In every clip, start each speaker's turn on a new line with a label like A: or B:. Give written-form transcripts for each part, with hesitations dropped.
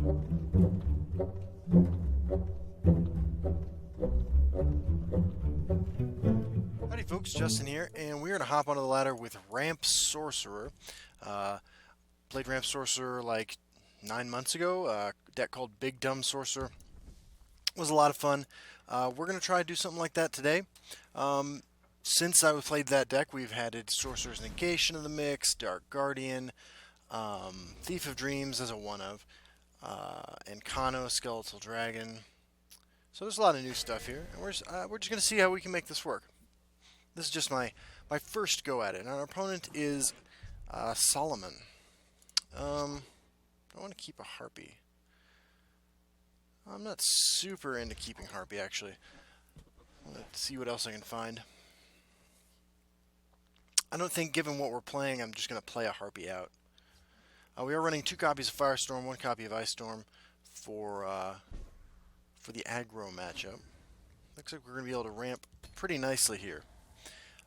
A: Howdy folks, Justin here, and we're going to hop onto the ladder with Ramp Sorcerer. Uh, Played Ramp Sorcerer like 9 months ago, a deck called Big Dumb Sorcerer. It was a lot of fun. We're going to try to do something like that today. Since I played that deck, we've added Sorcerer's Negation in the mix, Dark Guardian, Thief of Dreams as a one-of, and Kano, Skeletal Dragon. So there's a lot of new stuff here, and we're just going to see how we can make this work. This is just my first go at it. And our opponent is Solomon. I want to keep a Harpy. I'm not super into keeping Harpy, actually. Let's see what else I can find. I don't think, given what we're playing, I'm just going to play a Harpy out. We are running 2 copies of Firestorm, 1 copy of Ice Storm for the aggro matchup. Looks like we're going to be able to ramp pretty nicely here.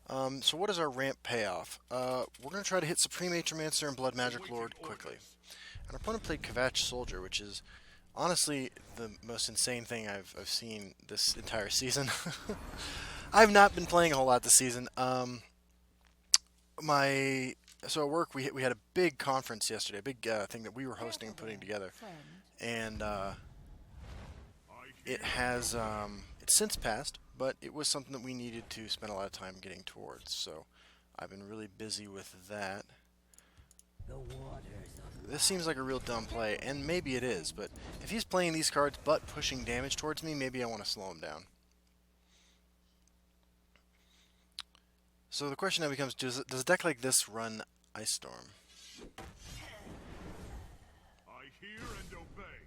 A: So what is our ramp payoff? We're going to try to hit Supreme Atromancer and Blood Magic Lord quickly. And our opponent played Kvatch Soldier, which is honestly the most insane thing I've seen this entire season. I've not been playing a whole lot this season. So at work we had a big conference yesterday, a big thing that we were hosting and putting together, and it has it's since passed, but it was something that we needed to spend a lot of time getting towards. So I've been really busy with that. This seems like a real dumb play, and maybe it is, but if he's playing these cards but pushing damage towards me, maybe I want to slow him down. So the question now becomes, does a deck like this run Ice Storm?
B: I hear and obey.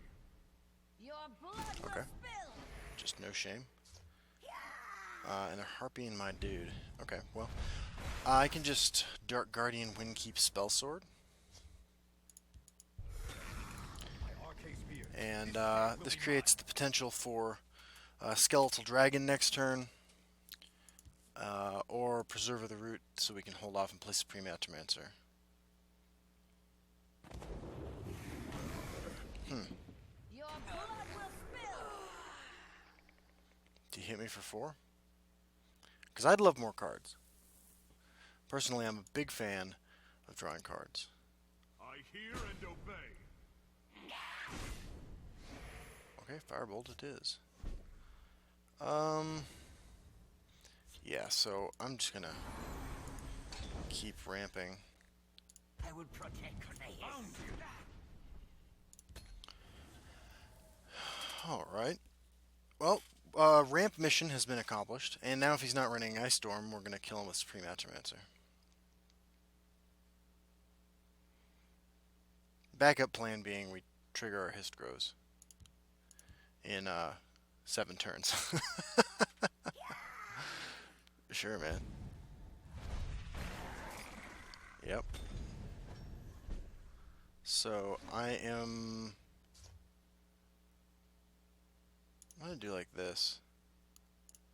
C: Your blood
A: Okay.
C: will spill.
A: Just no shame. And a Harpy and my dude. Okay, well, I can just Dark Guardian Windkeep Spellsword. And this creates the potential for Skeletal Dragon next turn. Or Preserve of the Root, so we can hold off and play Supreme Atromancer.
C: Your blood will spill.
A: Do you hit me for 4? Because I'd love more cards. Personally, I'm a big fan of drawing cards.
B: I hear and obey.
A: Okay, Firebolt it is. Yeah, so I'm just gonna keep ramping.
C: I will protect Cornelius.
A: Alright. Well, ramp mission has been accomplished, and now if he's not running Ice Storm, we're gonna kill him with Supreme Atromancer. Backup plan being we trigger our Histgrows in 7 turns. Sure, man. Yep. So I'm gonna do like this.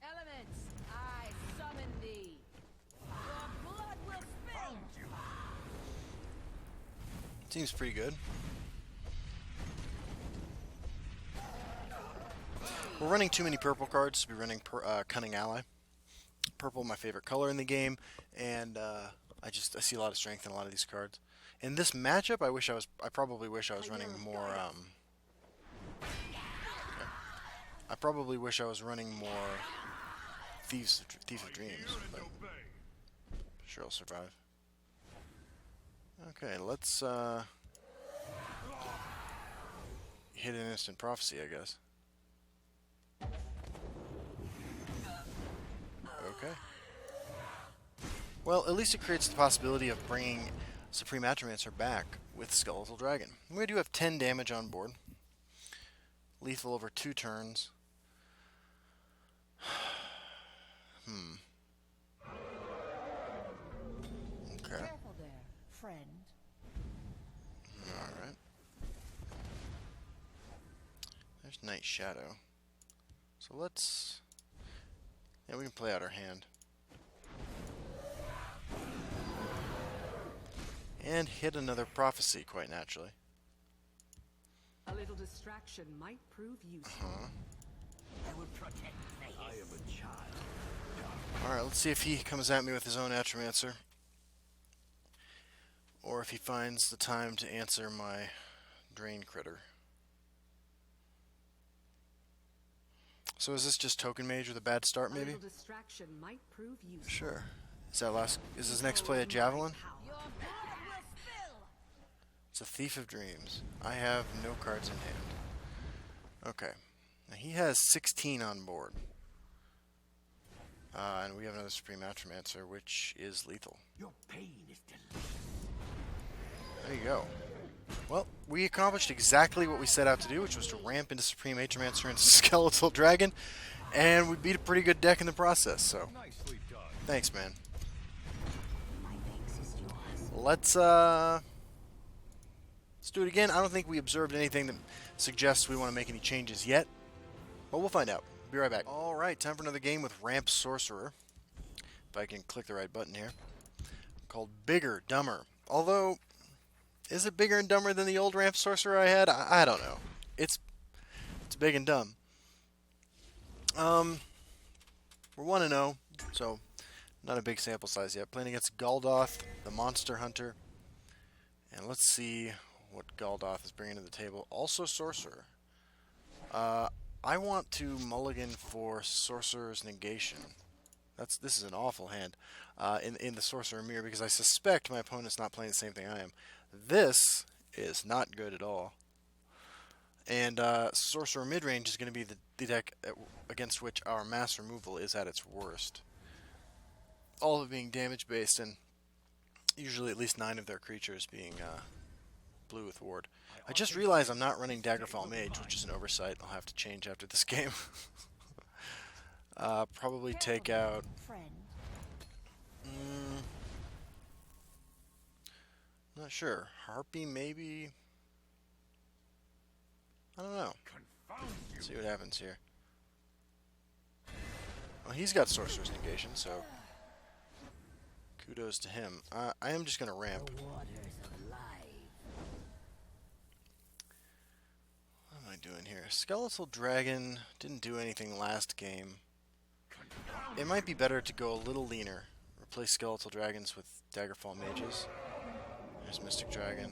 C: Elements, I summon thee. Your blood will spill.
A: Seems pretty good. We're running too many purple cards to be running Cunning Ally. Purple, my favorite color in the game, and I see a lot of strength in a lot of these cards. In this matchup, I probably wish I was running more. I probably wish I was running more Thief of Dreams, but sure I'll survive. Okay, let's hit an Instant Prophecy, I guess. Okay. Well, at least it creates the possibility of bringing Supreme Atromancer back with Skeletal Dragon. We do have 10 damage on board. Lethal over 2 turns. Okay.
C: Careful there, friend.
A: Alright. There's Night Shadow. So let's... Yeah, we can play out our hand. And hit another Prophecy, quite naturally.
C: A little
D: little distraction might prove useful.
C: I will protect the
B: I am a child.
A: Alright, let's see if he comes at me with his own Atromancer. Or if he finds the time to answer my Drain Critter. So is this just Token Mage with a bad start,
D: A
A: maybe?
D: little distraction might prove useful.
A: Sure. Is his next play a Javelin?
C: Your blood will spill!
A: It's a Thief of Dreams. I have no cards in hand. Okay. Now he has 16 on board. And we have another Supreme Atromancer, which is lethal.
B: Your pain is delicious.
A: There you go. Well, we accomplished exactly what we set out to do, which was to ramp into Supreme Atromancer and Skeletal Dragon, and we beat a pretty good deck in the process, so
B: Nicely done.
A: thanks, man.
C: My thanks is yours.
A: Let's do it again. I don't think we observed anything that suggests we want to make any changes yet, but we'll find out. Be right back. Alright, time for another game with Ramp Sorcerer. If I can click the right button here. Called Bigger, Dumber. Although, is it bigger and dumber than the old Ramp Sorcerer I had? I don't know. It's big and dumb. We're 1-0, so not a big sample size yet. Playing against Galdoth, the Monster Hunter. And let's see what Galdoth is bringing to the table. Also Sorcerer. I want to mulligan for Sorcerer's Negation. This is an awful hand in the Sorcerer Mirror, because I suspect my opponent's not playing the same thing I am. This is not good at all. And Sorcerer Midrange is going to be the deck against which our mass removal is at its worst. All of it being damage based, and usually at least 9 of their creatures being blue with ward. I just realized I'm not running Daggerfall Mage, which is an oversight. I'll have to change after this game. Probably take out...
C: Friend.
A: Not sure. Harpy, maybe? I don't know.
B: Confound you.
A: See what happens here. Well, he's got Sorcerer's Negation, so kudos to him. I am just going to ramp.
C: The waters of life.
A: What am I doing here? Skeletal Dragon didn't do anything last game. It might be better to go a little leaner. Replace Skeletal Dragons with Daggerfall Mages. There's Mystic Dragon.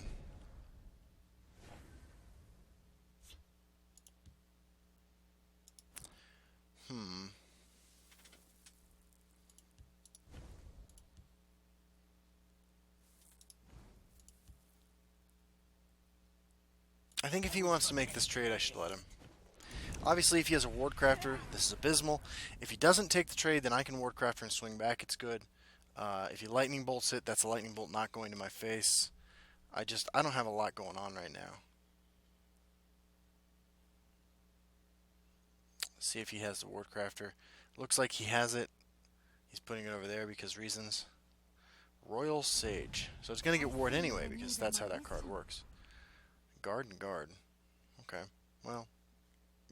A: I think if he wants to make this trade, I should let him. Obviously, if he has a Wardcrafter, this is abysmal. If he doesn't take the trade, then I can Wardcrafter and swing back. It's good. If he Lightning Bolts it, that's a Lightning Bolt not going to my face. I don't have a lot going on right now. Let's see if he has the Wardcrafter. Looks like he has it. He's putting it over there because reasons. Royal Sage. So it's going to get ward anyway, because that's how that card works. Guard and guard. Okay. Well,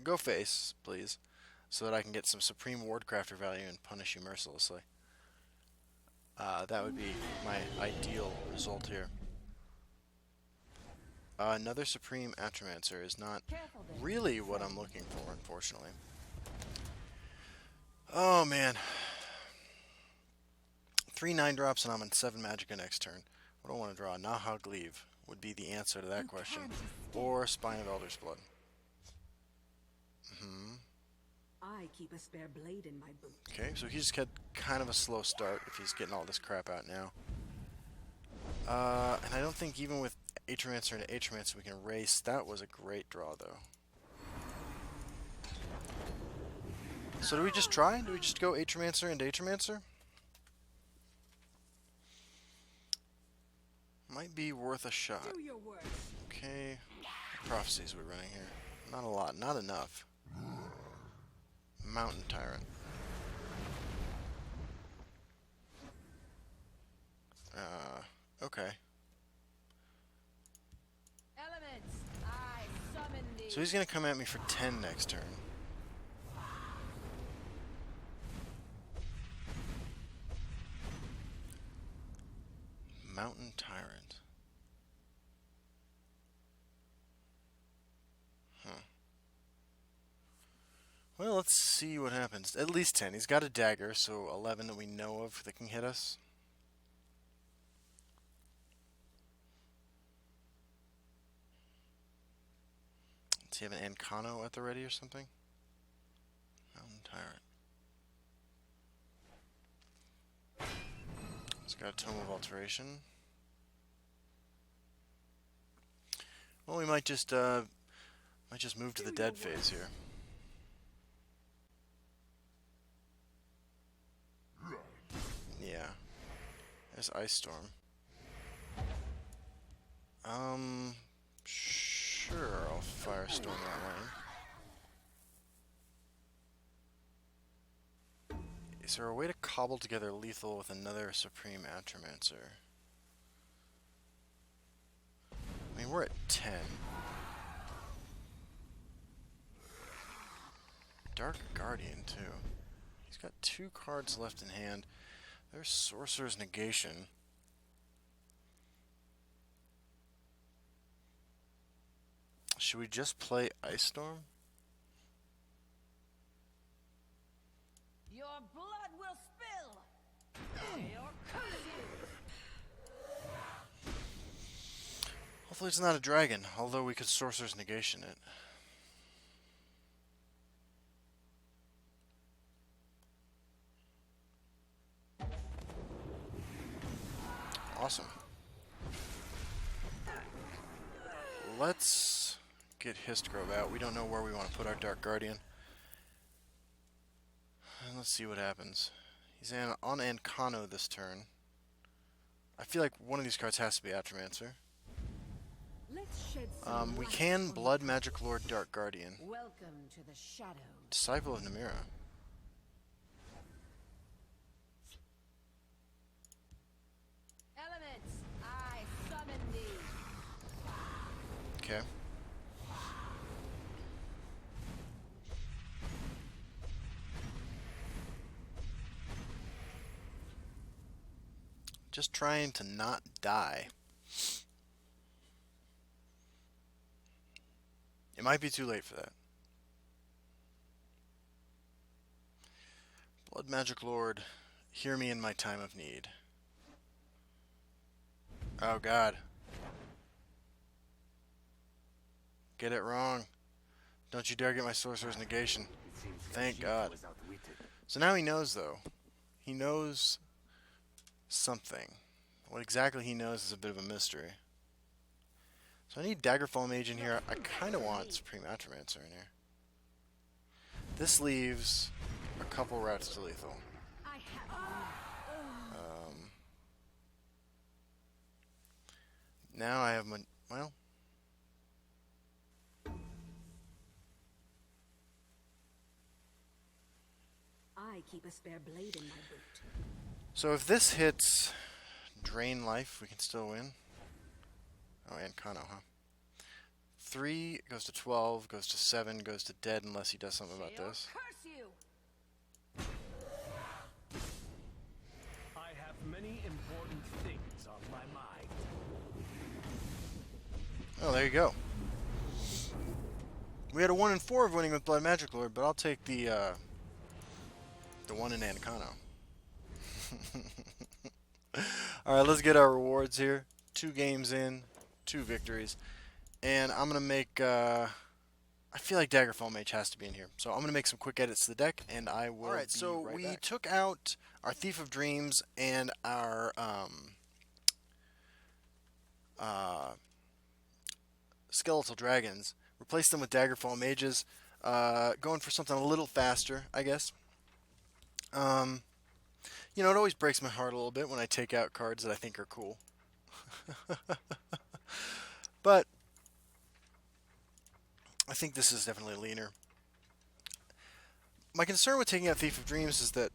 A: go face, please, so that I can get some Supreme Wardcrafter value and punish you mercilessly. That would be my ideal result here. Another Supreme Atromancer is not really what I'm looking for, unfortunately. Oh, man. 3 9-drops and I'm on 7 Magicka next turn. What do I want to draw? Nahagleave would be the answer to that question. Or Spine of Elder's Blood.
D: I keep a spare blade in my boot.
A: Okay, so he's just had kind of a slow start if he's getting all this crap out now. And I don't think even with Atromancer and Atromancer we can race. That was a great draw, though. So do we just try? Do we just go Atromancer and Atromancer? Might be worth a shot.
D: Do your worst.
A: Okay. What prophecies are we running here? Not a lot. Not enough. Mountain Tyrant. Okay.
C: Elements, I summon thee.
A: So he's going to come at me for 10 next turn. Mountain Tyrant. Well, let's see what happens. At least 10. He's got a dagger, so 11 that we know of that can hit us. Does he have an Ancano at the ready or something? Mountain Tyrant. He's got a Tome of Alteration. Well, we might just move to the dead phase here. Yeah. There's Ice Storm. Sure, I'll Firestorm that lane. Is there a way to cobble together lethal with another Supreme Atromancer? I mean, we're at 10. Dark Guardian, too. He's got 2 cards left in hand. There's Sorcerer's Negation. Should we just play Ice Storm?
C: Your blood will spill. Or curse you.
A: Hopefully it's not a dragon, although we could Sorcerer's Negation it. Awesome. Let's get Histgrove out. We don't know where we want to put our Dark Guardian. And let's see what happens. He's on Ancano this turn. I feel like one of these cards has to be Atromancer.
D: Let's shed some
A: We
D: light
A: can
D: on
A: Blood Magic Lord Dark Guardian.
C: Welcome to the shadows.
A: Disciple of Namira.
C: Elements, I summon thee.
A: Okay. Just trying to not die. It might be too late for that. Blood Magic Lord, hear me in my time of need. Oh God. Get it wrong. Don't you dare get my Sorcerer's Negation.
B: It seems
A: Thank
B: she
A: God.
B: was outwitted.
A: So now he knows, though. He knows something. What exactly he knows is a bit of a mystery. So I need Daggerfall Mage in here. I kind of want Supreme Atromancer in here. This leaves a couple routes to lethal.
C: I have
A: Now I have my... well...
D: I keep a spare blade in my boot.
A: So if this hits Drain Life, we can still win. Oh, and Kano, huh? 3 goes to 12, goes to 7, goes to dead unless he does something about this.
C: curse you.
B: I have many important things on my mind.
A: Oh, there you go. We had a 1 in 4 of winning with Blood Magic Lord, but I'll take the 1 in Ancano. Alright, let's get our rewards here. 2 games in, 2 victories. And I'm going to make... I feel like Daggerfall Mage has to be in here. So I'm going to make some quick edits to the deck, and I will Alright, be so right we back. took out our Thief of Dreams and our Skeletal Dragons. Replaced them with Daggerfall Mages. Going for something a little faster, I guess. You know, it always breaks my heart a little bit when I take out cards that I think are cool. But I think this is definitely leaner. My concern with taking out Thief of Dreams is that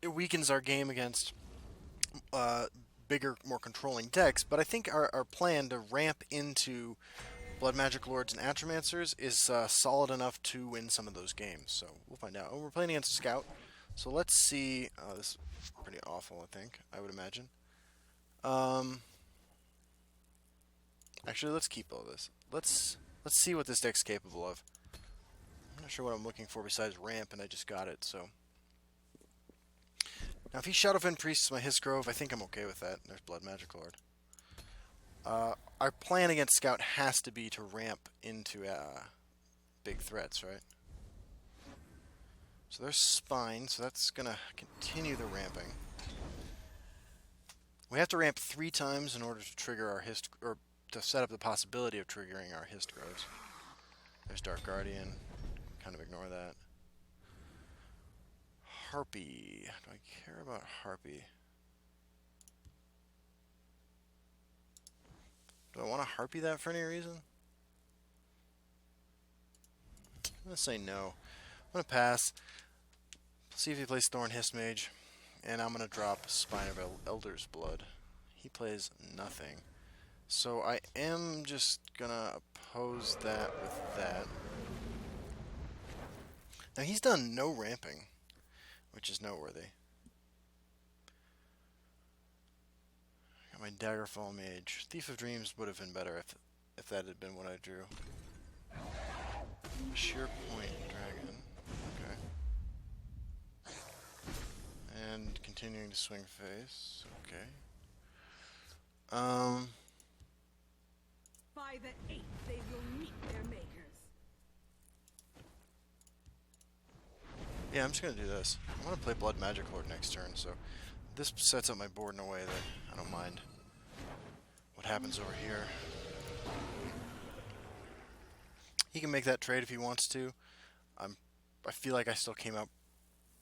A: it weakens our game against bigger, more controlling decks, but I think our plan to ramp into Blood Magic Lords and Atromancers is solid enough to win some of those games, so we'll find out. Oh, we're playing against a Scout, so let's see. This is pretty awful, I think, I would imagine. Actually, let's keep all this. Let's see what this deck's capable of. I'm not sure what I'm looking for besides ramp, and I just got it, so. Now, if he Shadowfen Priests my Hiss Grove, I think I'm okay with that. There's Blood Magic Lord. Our plan against Scout has to be to ramp into big threats, right? So there's Spine, so that's going to continue the ramping. We have to ramp 3 times in order to trigger our Hist, or to set up the possibility of triggering our Hist Groves. There's Dark Guardian. Kind of ignore that. Harpy. Do I care about Harpy? Do I want to Harpy that for any reason? I'm going to say no. I'm going to pass. See if he plays Thorn Hiss Mage. And I'm going to drop Spine of Elder's Blood. He plays nothing. So I am just going to oppose that with that. Now he's done no ramping, which is noteworthy. Got my Daggerfall Mage. Thief of Dreams would have been better if that had been what I drew. Sheer Point Dragon. Okay. And continuing to swing face. Okay.
D: By the 8th, they will meet their makers.
A: Yeah, I'm just going to do this. I'm going to play Blood Magic Lord next turn, so this sets up my board in a way that I don't mind what happens over here. He can make that trade if he wants to. I feel like I still came out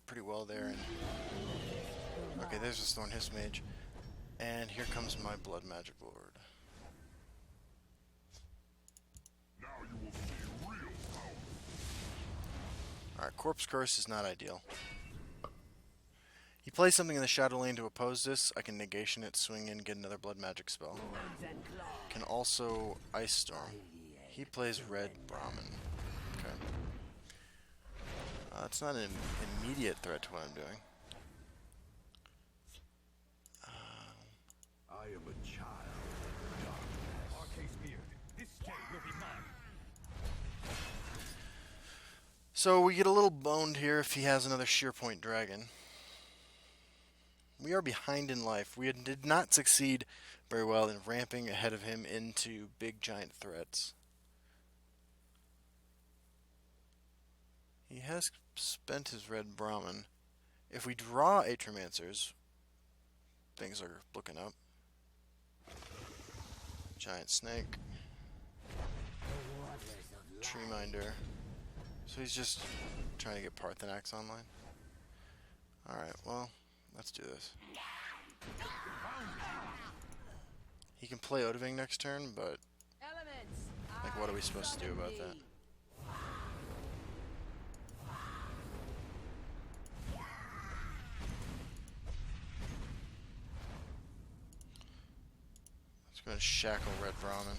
A: pretty well there. And okay, there's a Thorn Hiss Mage. And here comes my Blood Magic Lord. Alright, Corpse Curse is not ideal. He plays something in the Shadow Lane to oppose this. I can negation it, swing in, get another Blood Magic spell. Can also Ice Storm. He plays Red Brahmin. Okay. That's not an immediate threat to what I'm doing.
E: I am a child.
B: Arcane Beard, this day will be mine.
A: So we get a little boned here if he has another Sheer Point Dragon. We are behind in life. We did not succeed very well in ramping ahead of him into big giant threats. He has spent his Red Brahmin. If we draw Atromancers, things are looking up. Giant Snake. Tree Minder. So he's just trying to get Parthenax online. Alright, well, let's do this. He can play Odoving next turn, but like, what are we supposed to do about that? Let's go and shackle Red Brahmin.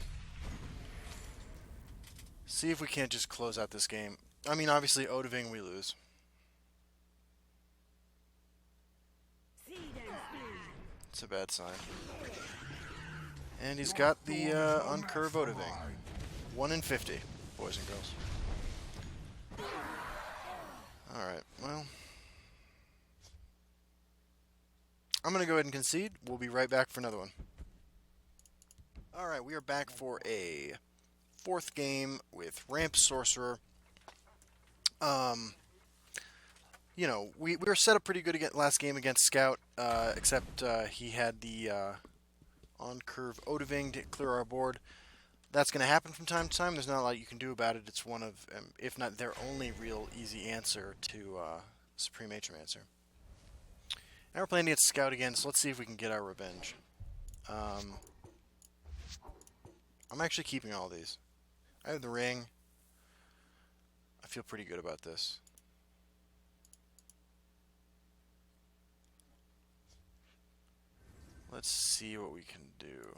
A: See if we can't just close out this game. I mean, obviously, Odoving, we lose. It's a bad sign. And he's got the uncurve Odoving. 1 in 50, boys and girls. Alright, well. I'm going to go ahead and concede. We'll be right back for another one. Alright, we are back for a 4th game with Ramp Sorcerer. You know, we were set up pretty good last game against Scout, except he had the on-curve Odoving to clear our board. That's going to happen from time to time. There's not a lot you can do about it. It's one of, if not their only real easy answer to Supreme Atromancer. Now we're playing against Scout again, so let's see if we can get our revenge. I'm actually keeping all these. I have the ring. I feel pretty good about this. Let's see what we can do.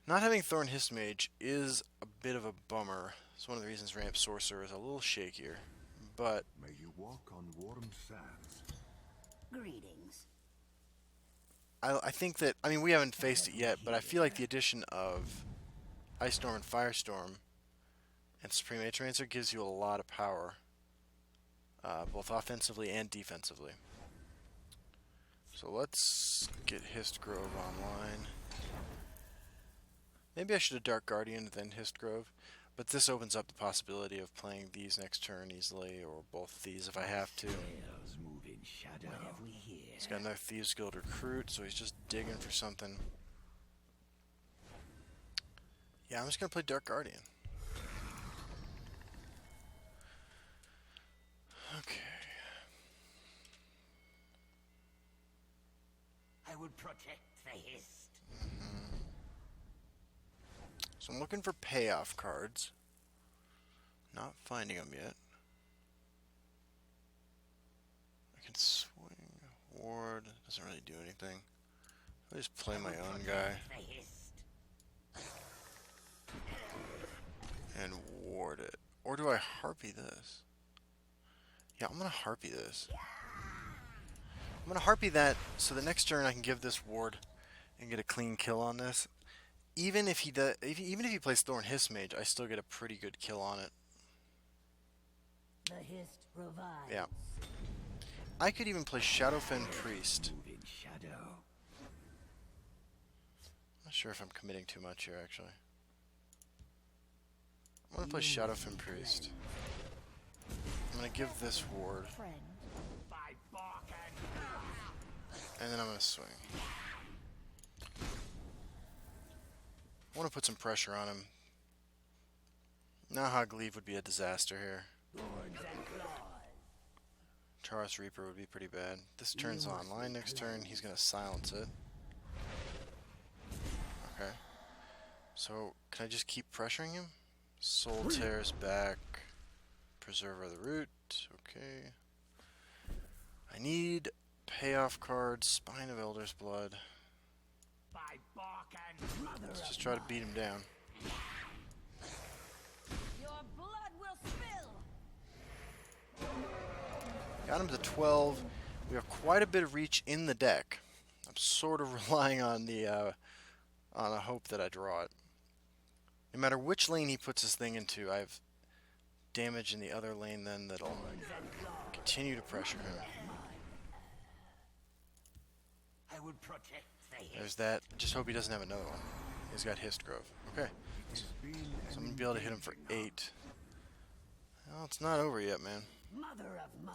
A: Not having Thorn Hiss Mage is a bit of a bummer. It's one of the reasons Ramp Sorcerer is a little shakier. But
E: May you walk on warm sands.
C: Greetings.
A: I think that, I mean, we haven't faced it yet, but I feel like the addition of Ice Storm and Firestorm And Supreme Atronancer gives you a lot of power, both offensively and defensively. So let's get Histgrove online. Maybe I should have Dark Guardian then Histgrove, but this opens up the possibility of playing these next turn easily, or both of these if I have to. He's got another Thieves Guild recruit, so he's just digging for something. Yeah, I'm just gonna play Dark Guardian. Okay.
C: I would protect the Hist.
A: So I'm looking for payoff cards. Not finding them yet. I can swing. Ward. Doesn't really do anything. I just play my own guy. And ward it. Or do I harpy this? Yeah, I'm gonna harpy this. I'm gonna harpy that so the next turn I can give this ward and get a clean kill on this. Even if he does, even if he plays Thorn Hiss Mage, I still get a pretty good kill on it.
C: The Hist revives.
A: Yeah. I could even play Shadowfen Priest. Not sure if I'm committing too much here, actually. I'm gonna play Shadowfen Priest. I'm gonna give this ward, and then I'm gonna swing. I want to put some pressure on him. Nahag Leave would be a disaster here. Charos Reaper would be pretty bad. This turn's online next turn. He's going to silence it. Okay. So, can I just keep pressuring him? Soul Tears back. Preserver of the Root. Okay. I need payoff cards. Spine of Elder's Blood. Let's just try to beat him down.
C: Your blood will spill.
A: Got him to 12. We have quite a bit of reach in the deck. I'm sort of relying on the on a hope that I draw it. No matter which lane he puts this thing into, I have damage in the other lane then that'll continue to pressure him.
C: I would protect the Hist.
A: There's that. Just hope he doesn't have another one. He's got Histgrove. Okay. So I'm going to be able to hit him for 8. Well, it's not over yet, man.
C: Mother of mine.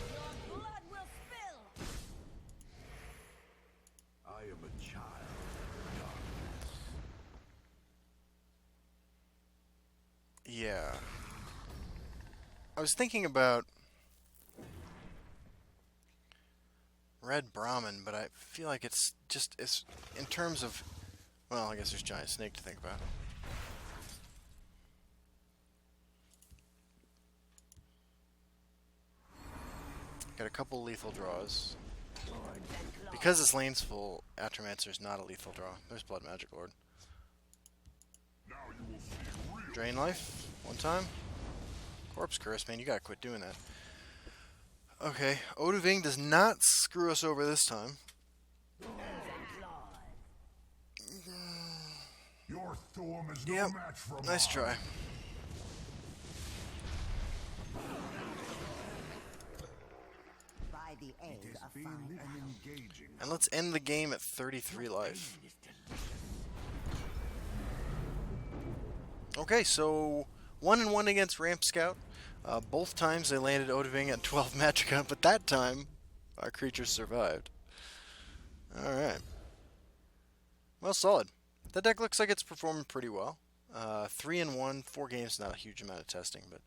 C: Your blood will spill.
E: I am a child of darkness.
A: Yeah. I was thinking about Red Brahmin, but I feel like it's in terms of, well, I guess there's Giant Snake to think about. Got a couple lethal draws. Because this lane's full, Atromancer's not a lethal draw. There's Blood Magic Lord. Drain life, one time. Corpse Curse, man, you gotta quit doing that. Okay, Oduving does not screw us over this time.
E: Your Thorm is no
A: Yep,
E: match for
A: nice
E: mine.
A: try.
C: By the
E: It
C: aid
E: has
C: of
E: been
C: fire.
E: an engaging.
A: And let's end the game at 33 life. Okay, so 1-1 against Ramp Scout. Both times they landed Oduving at 12 Magicka, but that time our creatures survived. Alright. Well, solid. That deck looks like it's performing pretty well. 3-1, 4 games, not a huge amount of testing, but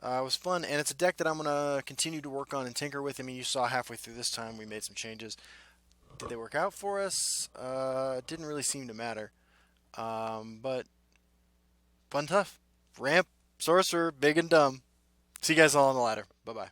A: it was fun, and it's a deck that I'm going to continue to work on and tinker with. I mean, you saw halfway through this time we made some changes. Did they work out for us? It didn't really seem to matter. But fun, tough. Ramp, Sorcerer, big and dumb. See you guys all on the ladder. Bye-bye.